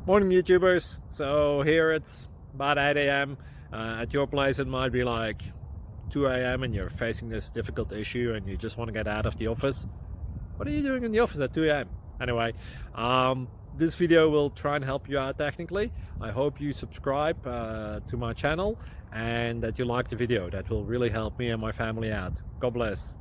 Morning YouTubers. So here it's about 8 a.m. At your place it might be like 2 a.m. and you're facing this difficult issue and you just want to get out of the office. What are you doing in the office at 2 a.m.? Anyway, this video will try and help you out technically. I hope you subscribe to my channel and that you like the video. That will really help me and my family out. God bless.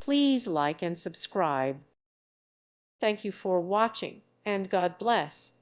Please like and subscribe. Thank you for watching, and God bless.